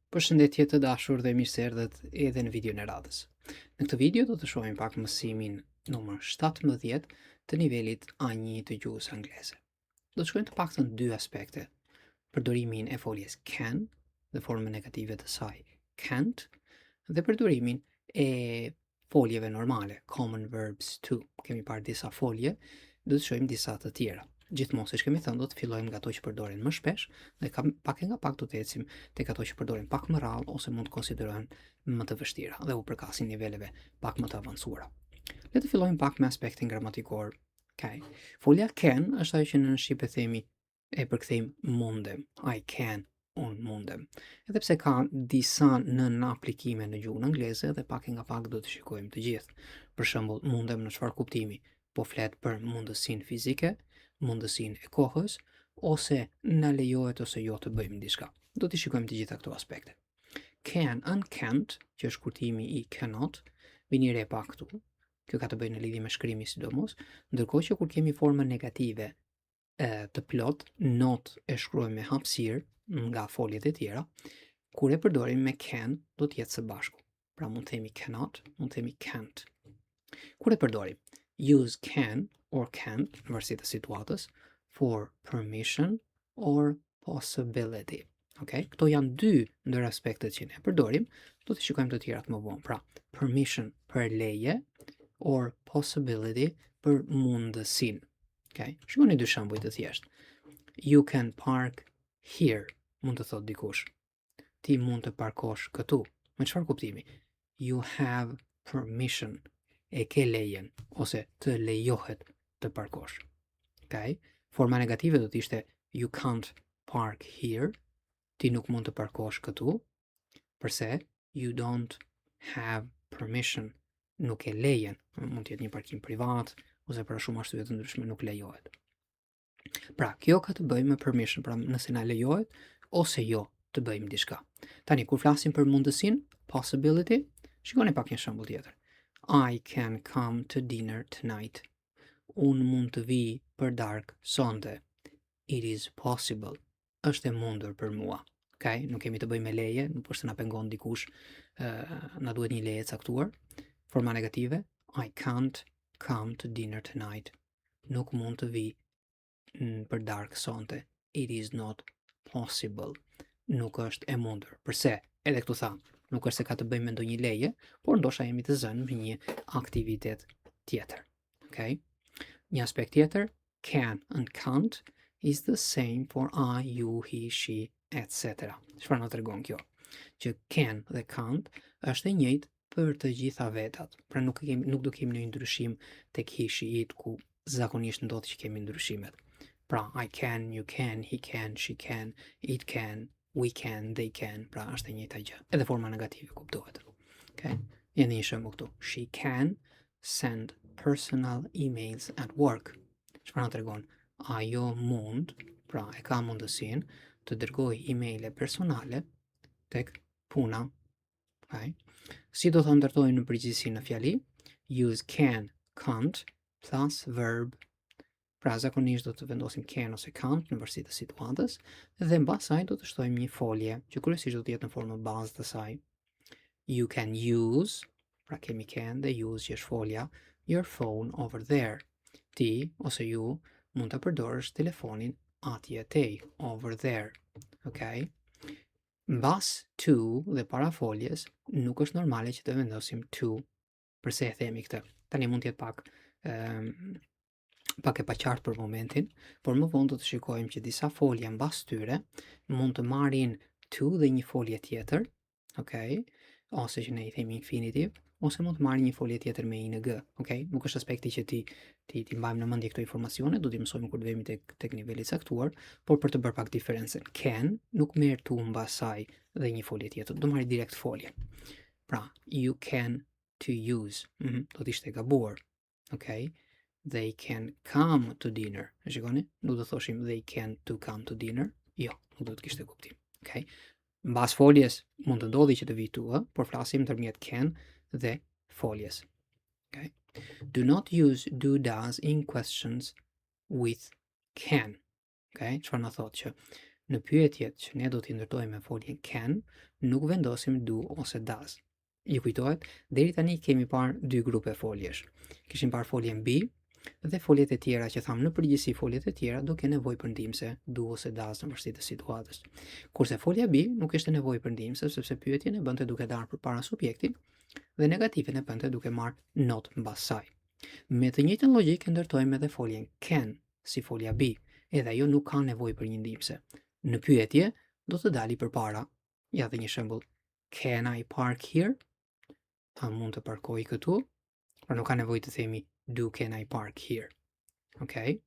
Përshëndetje të dashur dhe mirë se erdhët edhe në videon e radhës. Në këtë video do të shohim pak mësimin numër 17 të nivelit A1 të gjuhës angleze. Do të shkojmë të paktën dy aspekte. Përdorimin e foljes can dhe formën negative të saj can't dhe përdorimin e foljeve normale, common verbs to. Kemi parë disa folje, do të shohim disa të tjera. Gjithmonë, siç kemi thënë, do të fillojmë nga ato që përdoren më shpesh dhe pak e nga pak do të ecim tek ato që përdoren pak më rrallë ose mund të konsiderohen më të vështira dhe u përkasin niveleve pak më të avancuara. Le të fillojmë pak me aspektin gramatikor. Okay. Folja can është ajo që në shqip e themi e përkthejmë mundem. I can, unë mundem. Edhe pse ka disa nën aplikime në gjuhën angleze dhe pak e nga pak do të shikojmë të gjithë. Për shembull, mundem në çfarë kuptimi? Po flet për mundësinë fizike, mundësinë e kohës, ose na lejohet ose jo të bëjmë diçka. Do t'i shikojmë të gjitha këto aspekte. Can and can't, që është kurtimi i cannot, vini re pak këtu. Kjo ka të bëjë në lidhje me shkrimi sidomos, ndërkohë që kur kemi formën negative të plot, not e shkruajmë me hapësirë nga foljet e tjera, kur e përdorim me can, do të jetë së bashku. Pra mund të themi cannot, mund të themi can't. Kur e përdorim, use can or can't në varësi të situatës for permission or possibility. Okay? Këto janë dy ndër aspektet që ne përdorim, do të shikojmë të tjerat më vonë. Pra, permission për leje or possibility për mundësinë. Okay? Shikoni dy shembuj të thjeshtë. You can park here, mund të thotë dikush. Ti mund të parkosh këtu. Me çfarë kuptimi? You have permission. E ke lejen ose të lejohet të parkosh. Okay? Forma negative do të ishte you can't park here. Ti nuk mund të parkosh këtu. Përse? You don't have permission. Nuk e lejen. Mund të jetë një parkim privat ose për shumë arsye të ndryshme nuk lejohet. Pra, kjo ka të bëjë me permission, pra nëse na lejohet ose jo të bëjmë diçka. Tani kur flasim për mundësinë, possibility, shikoni pak një shembull tjetër. I can come to dinner tonight. Unë mund të vi për darkë sonte. It is possible. Është e mundur për mua. Okay? Nuk kemi të bëjmë me leje, nuk është të na pengon dikush, na duhet një leje caktuar. Forma negative, I can't come to dinner tonight. Nuk mund të vi për darkë sonte. It is not possible. Nuk është e mundur. Përse? Edhe këtu thamë, nuk është se ka të bëjmë me ndonjë leje, por ndoshta jemi të zënë me një aktivitet tjetër. Okay? Një aspekt tjetër, can and can't is the same for I, you, he, she, etc. Çfarë na tregon kjo? Që can dhe can't është e njëjtë për të gjitha vetat. Pra nuk do kemi një ndryshim tek he, she, it, ku zakonisht ndodh që kemi ndryshimet. Pra I can, you can, he can, she can, it can, we can, they can, pra është e njëjta gjë. Edhe forma negative kuptohet. Okay? Jeni një shembull këtu. She can send personal emails at work. Çfarë na tregon? Ajo mund, pra e ka mundësinë të dërgoj emaile personale tek puna. Okay? Si do të ndërtojmë në përgjithësi në fjali? Use can, can't plus verb. Pra zakonisht do të vendosim can ose can't në varësi të situatës dhe mbasaj do të shtojmë një folje që kryesisht do të jetë në formë bazë të saj. You can use, pra kemi can dhe use që është folja, your phone over there. Ti ose ju mund të përdorësh telefonin atje tej, over there. Okay? Mbas to dhe para foljes nuk është normale që të vendosim to. Përse e themi këtë? Tani mund të jetë pak e paqartë për momentin, por më vonë do të shikojmë që disa folje mbas tyre mund të marrin to dhe një folje tjetër, okay? Ose që ne i themi infinitive, ose mund të marrin një folje tjetër me ing, okay? Nuk është aspekti që ti mbajmë në mendje këto informacione, do t'i mësojmë kur të vemi tek niveli i caktuar, por për të bërë pak diferencën. Can nuk merr to mbas saj dhe një folje tjetër, do marrë direkt folje. Pra, you can to use, do të ishte gabuar, okay? They can come to dinner. E shikoni? Nuk do të thoshim they can to come to dinner. Jo, nuk do të kishte kuptim. Okay? Mbas foljes mund të ndodhi që të vi to, por flasim ndërmjet can dhe foljes. Okay? Do not use do does in questions with can. Okay? Çfarë na thotë që Në pyetjet që ne do t'i ndërtojmë me foljen can, nuk vendosim do ose does. Ju kujtohet, deri tani kemi parë dy grupe foljesh. Kishim parë foljen be dhe foljet e tjera që thamë në përgjithësi foljet e tjera do ke nevojë për ndihmëse do ose does në përgjithësi të situatës. Kurse folja be nuk kishte nevojë për ndihmëse sepse pyetjen e bënte duke dalë përpara subjektit dhe negativin e bënte duke marrë not mbas saj. Me të njëjtën logjikë ndërtojmë edhe foljen can si folja be, edhe ajo nuk ka nevojë për një ndihmëse. Në pyetje do të dali përpara. Ja dhe një shembull. Can I park here? A mund të parkoj këtu? Pra nuk ka nevojë të themi do can I park here. Okay?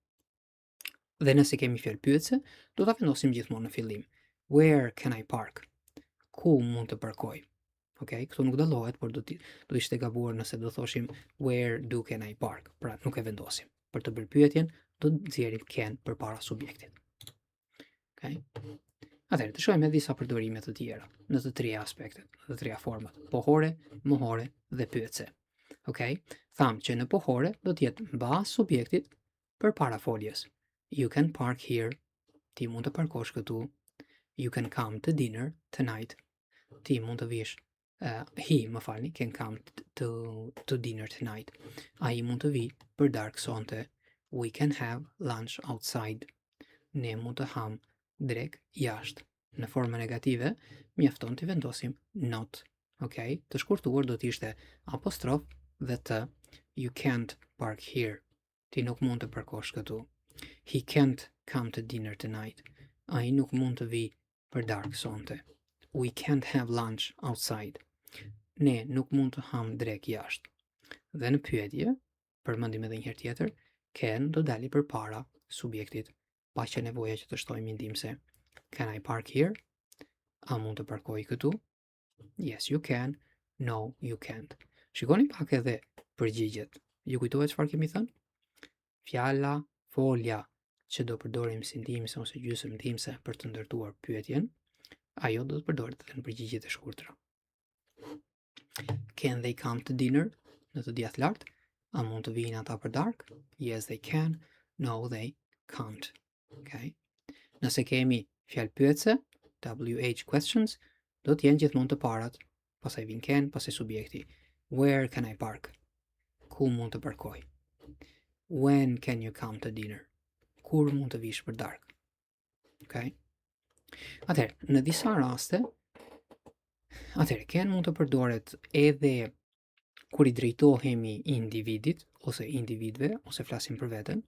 Dhe nëse kemi fjalë pyetëse, do ta vendosim gjithmonë në fillim. Where can I park? Ku mund të parkoj? Okay? Këtu nuk dallohet, por do ishte gabuar nëse do thoshim where do can I park. Pra nuk e vendosim. Për të bërë pyetjen, do të nxjerrim can përpara subjektit. Okay? Atëherë, të shohim edhe disa përdorime të tjera në të treja aspektet, në të treja format: pohore, mohore dhe pyetëse. Okay? Tham që në pohore do të jetë mbas subjektit përpara foljes. You can park here. Ti mund të parkosh këtu. You can come to dinner tonight. Ti mund të vish. He can come to dinner tonight. Ai mund të vi për darkë sonte. We can have lunch outside. Ne mund të ham drek jashtë. Në formë negative, mjafton të vendosim not. Okay? Të shkurtuar do të ishte apostrof dhe të. You can't park here. Ti nuk mund të parkosh këtu. He can't come to dinner tonight. Ai nuk mund të vi për darkë sonte. We can't have lunch outside. Ne nuk mund të ham drek jashtë. Dhe në pyetje, përmendim edhe një herë tjetër, can do dali përpara subjektit, pa që nevoja që të shtojmë ndihmëse. Can I park here? A mund të parkoj këtu? Yes, you can. No, you can't. Shikoni pak edhe përgjigjet. Ju kujtohet çfarë kemi thënë? Fjala, folja që do përdorim si ndihmëse ose gjysmë ndihmëse për të ndërtuar pyetjen, ajo do të përdoret edhe në përgjigjet e shkurtra. Can they come to dinner? Në të djathtë lart. A mund të vinë ata për darkë? Yes, they can. No, they can't. Okay? Nëse kemi fjalë pyetëse, WH questions, do të jenë gjithmonë të parat, pastaj vin can, pastaj subjekti. Where can I park? Ku mund të parkoj? When can you come to dinner? Kur mund të vish për darkë? Okay? Atëherë, në disa raste, can mund të përdoret edhe kur i drejtohemi individit ose individëve ose flasim për veten,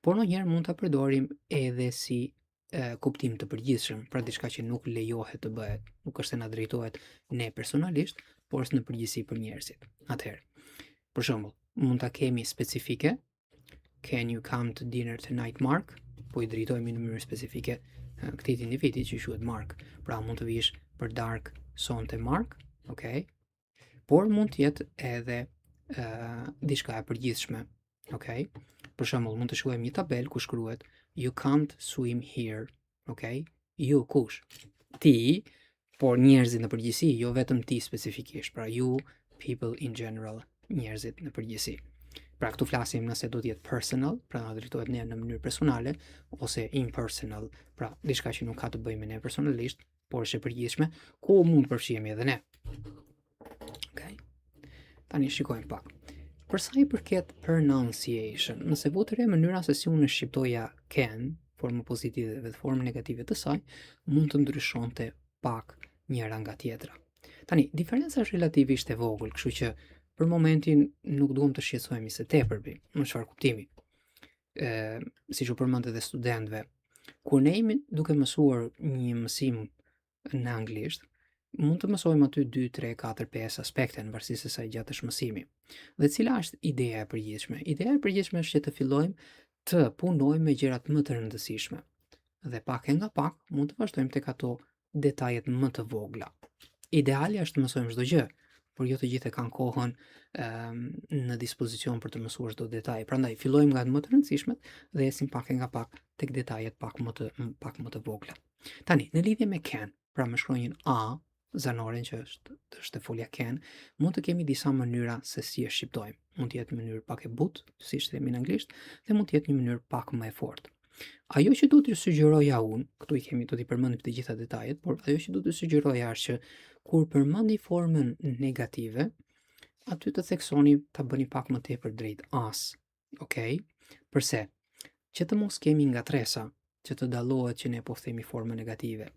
por ndonjëherë mund ta përdorim edhe si kuptim të përgjithshëm, pra diçka që nuk lejohet të bëhet, nuk është se na drejtohet ne personalisht, por është në përgjithësi për njerëzit. Atëherë, për shembull, mund ta kemi specifike, can you come to dinner tonight, Mark? Po i drejtohemi në mënyrë specifike këtij individi që quhet Mark. Pra mund të vish për darkë sonte, Mark, okay? Por mund të jetë edhe diçka e përgjithshme, okay? Për shembull, mund të shkruajmë një tabel ku shkruhet you can't swim here, okay? You kush? Ti, por njerëzit në përgjithësi, jo vetëm ti specifikisht, pra you, people in general, njerëzit në përgjithësi. Pra këtu flasim nëse do të jetë personal, pra na drejtohet ne në mënyrë personale, ose impersonal, pra diçka që nuk ka të bëjë me ne personalisht, por është e përgjithshme, ku mund të përfshihemi edhe ne. Okay? Tani shikojmë pak. Për sa i përket pronunciation, nëse votëre mënyra se si unë shqiptoja can, formë pozitive dhe formë negative të saj, mund të ndryshonte pak njëra nga tjetra. Tani, diferenca është relativisht e vogël, kështu që për momentin nuk duam të shqetësohemi se tepërbi, në çfarë kuptimi. Siç u përmend edhe studentëve, kur ne jemi duke mësuar një mësim në anglisht, mund të mësojmë aty 2, 3, 4, 5 aspekte në varësi se sa i gjatë është mësimi. Dhe cila është ideja e përgjithshme? Ideja e përgjithshme është që të fillojmë të punojmë me gjërat më të rëndësishme. Dhe pak e nga pak mund të vazhdojmë tek ato detajet më të vogla. Ideali është të mësojmë çdo gjë, por jo të gjithë e kanë kohën në dispozicion për të mësuar çdo detaj. Prandaj fillojmë nga më të rëndësishmet dhe esim pak e nga pak tek detajet pak më të vogla. Tani, në lidhje me can, pra me shkronjën a, zanoren që është folja can, mund të kemi disa mënyra se si e shqiptojmë. Mund të jetë mënyrë pak e butë, siç themi në anglisht, dhe mund të jetë një mënyrë pak më e fortë. Ajo që do t'ju sugjeroja unë, këtu i kemi, do t'i përmendim të gjitha detajet, por ajo që do t'ju sugjeroja është që kur përmendi formën negative, aty të theksoni ta bëni pak më tepër drejt as, okay? Përse? Që të mos kemi ngatresa, që të dallohet që ne po themi formë negative.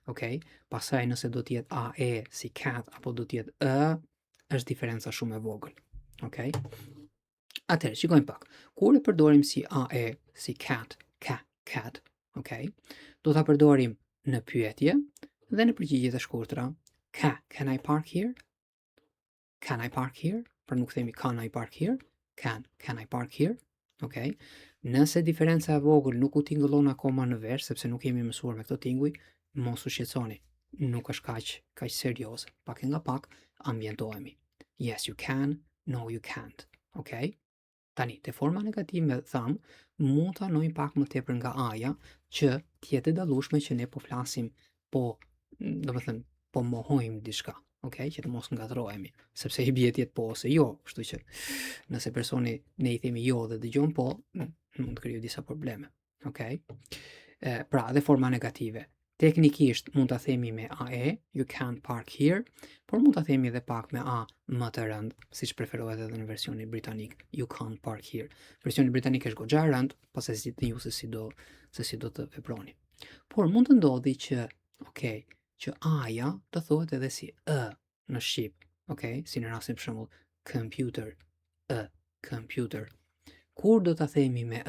Okay? Pastaj nëse do të jetë a e si cat apo do të jetë është diferenca shumë e vogël. Okay? Atëherë, shikojmë pak. Kur e përdorim si a e si cat, cat, okay? Do ta përdorim në pyetje dhe në përgjigje të shkurtra. Can I park here? Can I park here? Pra nuk themi can I park here? Can I park here? Okay? Nëse diferenca e vogël nuk u tingëllon akoma në vers, sepse nuk jemi mësuar me këto tinguj, mos u shqetësoni. Nuk është kaq serioze. Pak e nga pak ambientohemi. Yes, you can. No, you can't. Okay? Tani, te forma negative tham, mund të anojmë pak më tepër nga aja që tjetë e dallueshme që ne po flasim, domethënë, po mohojmë diçka. Okay? Që të mos ngatrohemi, sepse i bie tjetë po ose jo, kështu që nëse personi ne i themi jo dhe dëgjon po, mund të krijojë disa probleme. Okay? Pra, dhe forma negative. Teknikisht mund ta themi me AE, you can't park here, por mund ta themi edhe pak me A më të rënd, siç preferohet edhe në versionin britanik, you can't park here. Versioni britanik është goxha e rënd, pas e zgjidhni ju se si do të veproni. Por mund të ndodhi që, okay, që A-ja të thuhet edhe si në shqip, okay? Si në rastin për shembull computer, computer. Kur do ta themi me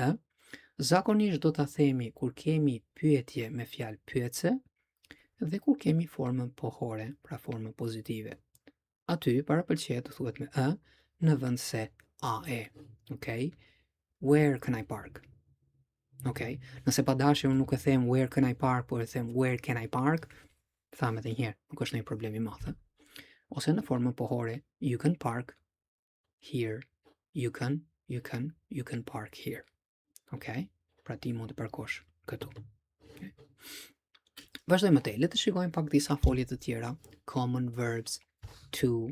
zakonisht do ta themi kur kemi pyetje me fjalë pyetse dhe kur kemi formën pohore, pra formën pozitive. Aty parapëlqet të thuhet me në vend se AE, okay? Where can I park? Okay? Nëse pa dashje unë nuk e them where can I park, por e them where can I park, tham edhe një herë, nuk është ndonjë problem i madh. Ose në formën pohore, you can park here, you can park here. Okay? Pra ti mund të parkosh këtu. Okay? Vazhdojmë te. Le të shikojmë pak disa folje të tjera. Common verbs to.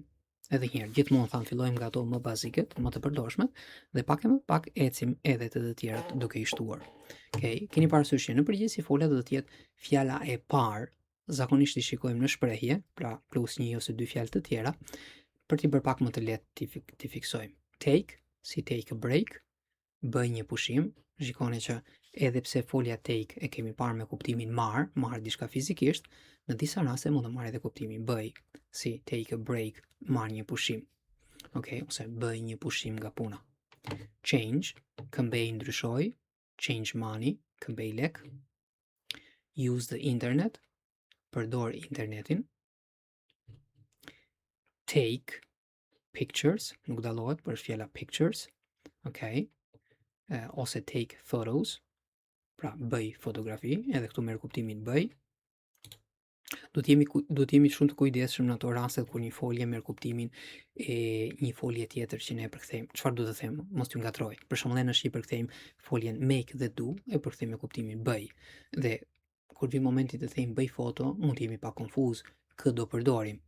Edhe një herë, gjithmonë tham fillojmë nga ato më baziket, më të përdorshmet dhe pak e më pak ecim edhe te të tjerat duke i shtuar. Okay? Keni parasysh që në përgjithësi folja do të jetë fjala e parë, zakonisht i shikojmë në shprehje, pra plus një ose dy fjalë të tjera, për t'i bërë pak më të lehtë t'i fiksojmë. Take, si take a break, bëj një pushim. Shikoni që edhe pse folja take e kemi parë me kuptimin marr diçka fizikisht, në disa raste mund të marrë edhe kuptimin bëj, si take a break, marr një pushim. Okay, ose bëj një pushim nga puna. Change, këmbej ndryshoj, change money, këmbej lek. Use the internet, përdor internetin. Take pictures, nuk dallohet, për është fjala pictures. Okay. Ose take photos, pra bëj fotografi, edhe këtu merr kuptimin bëj. Do të jemi shumë të kujdesshëm në ato raste kur një folje merr kuptimin e një folje tjetër që ne e përkthejmë. Çfarë do të them? Mos t'ju ngatroj. Për shembull, në shqip përkthejmë foljen make dhe do, e përkthejmë me kuptimin bëj. Dhe kur vi momenti të themi bëj foto, mund të jemi pak konfuz, kë do përdorim.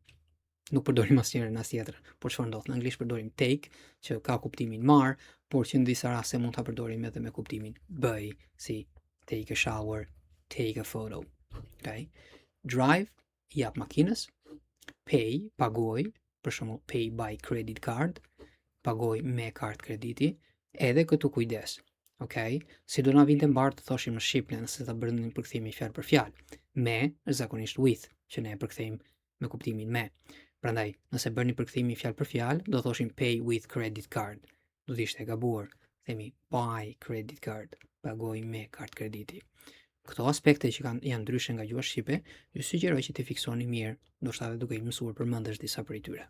Nuk përdorim asnjërin as tjetrën, por çfarë ndodh? Në anglisht përdorim take, që ka kuptimin marr, por që në disa raste mund ta përdorim edhe me kuptimin bëj, si take a shower, take a photo. Okay? Drive, jap makinës. Pay, pagoj, për shembull pay by credit card, pagoj me kartë krediti, edhe këtu kujdes. Okay? Si do na vinte mbar të thoshim në shqip nëse ta bënim përkthimi fjalë për fjalë. Me, është zakonisht with, që ne e përkthejmë me kuptimin me. Prandaj, nëse bërni përkthimi fjalë për fjalë, do thoshim pay with credit card. Do të ishte e gabuar. Themi buy credit card, pagoj me kartë krediti. Këto aspekte që janë ndryshe nga gjuha shqipe, ju sugjeroj që t'i fiksoni mirë, ndoshta edhe duke i mësuar përmendesh disa prej tyre.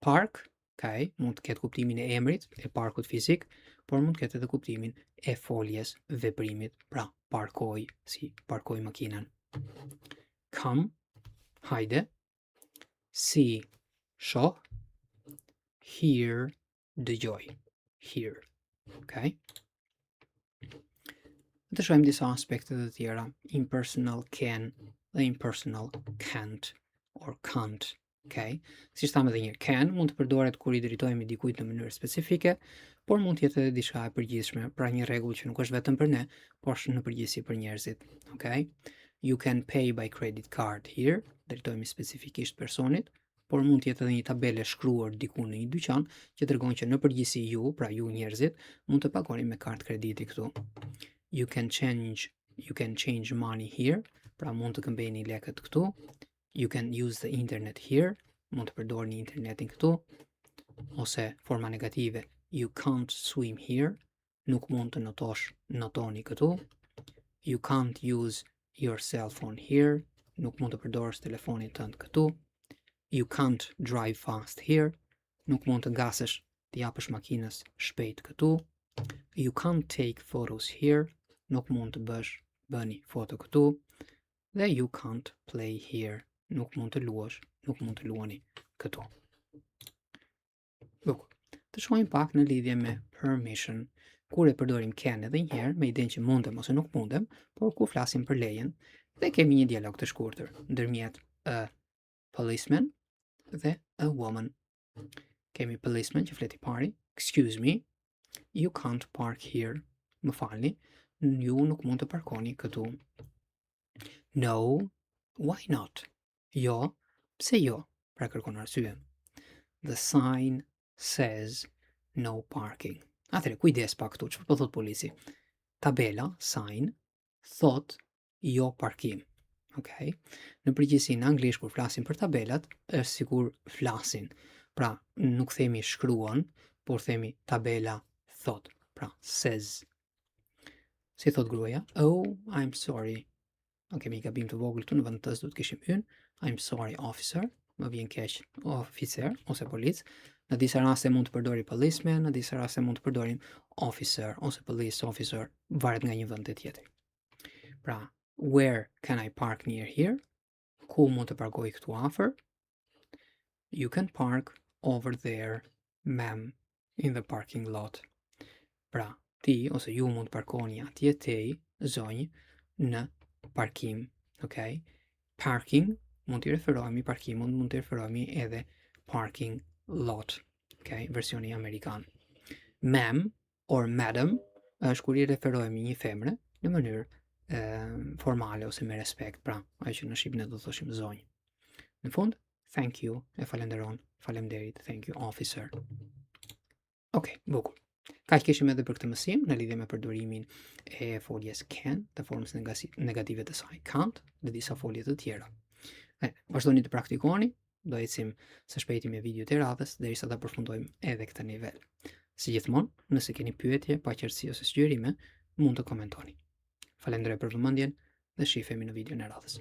Park, okay, mund të ketë kuptimin e emrit, e parkut fizik, por mund të ketë edhe kuptimin e foljes, veprimit, pra parkoj, si parkoj makinën. Come, hajde. See, shoh. Hear, dëgjoj. Hear. Okay? Të shohim disa aspekte të tjera. Impersonal can dhe impersonal can't or can't. Okay? Si thamë edhe një herë, can mund të përdoret kur i drejtohemi dikujt në mënyrë specifike, por mund të jetë edhe diçka e përgjithshme, pra një rregull që nuk është vetëm për ne, por është në përgjithësi për njerëzit. Okay? You can pay by credit card here, drejtohemi specifikisht personit, por mund të jetë edhe një tabelë e shkruar diku në një dyqan që tregon që në përgjithësi ju, pra ju njerëzit, mund të pagoni me kartë krediti këtu. You can change money here, pra mund të këmbeni lekët këtu. You can use the internet here, mund të përdorni internetin këtu, ose forma negative, you can't swim here, nuk mund të notoni këtu. You can't use your cell phone here, nuk mund të përdorësh telefonin tënd këtu. You can't drive fast here, nuk mund të gasesh të japësh makinës shpejt këtu. You can't take photos here, nuk mund të bëni foto këtu. Dhe you can't play here, nuk mund të luani këtu. Bukur. Të shohim pak në lidhje me permission, kur e përdorim can edhe një herë me idenë që mundem ose nuk mundem, por kur flasim për lejen, dhe kemi një dialog të shkurtër ndërmjet a policeman dhe a woman. Kemi policeman që flet i pari, excuse me, you can't park here, më falni, ju nuk mund të parkoni këtu. No, why not? Jo, pse jo? Pra kërkon arsye. The sign says no parking. Atëre, kujdes pak këtu, çfarë po thot polici? Tabela, sign, thot jo parkim. Okay? Në përgjithësi në anglisht kur flasim për tabelat, është sikur flasin. Pra, nuk themi shkruan, por themi tabela thot. Pra, says. Si thot gruaja? Oh, I'm sorry. Kemi gabim të vogël këtu, në vend të s do të kishim yn. I'm sorry, officer. Më vjen keq, oficer ose polic. Në disa raste mund të përdori policeman, në disa raste mund të përdorim officer ose police officer, varet nga një vend te tjetri. Pra, where can I park near here? Ku mund të parkoj këtu afër? You can park over there, ma'am, in the parking lot. Pra, ti ose ju mund të parkoni atje tej, zonjë, në parkim, okay? Parking mund të referohemi, parkimon mund të referohemi edhe parking lot, okay? Versioni amerikan. Ma'am or madam është kur I referohemi një femre në mënyrë formale ose me respekt, pra, ajo që në shqip ne do të thoshim zonjë. Në fund, thank you e falenderon, faleminderit, thank you officer. Okay, bukur. Kaq kishim edhe për këtë mësim në lidhje me përdorimin e foljes can, të formës negative të saj can't dhe disa folje të tjera. Vazhdoni të praktikoni, do ecim së shpejti me video të radhës derisa ta përfundojmë edhe këtë nivel. Si gjithmonë, nëse keni pyetje, paqërtësi ose sugjerime, mund të komentoni. Falenderoj për vëmendjen dhe shihemi në videon e radhës.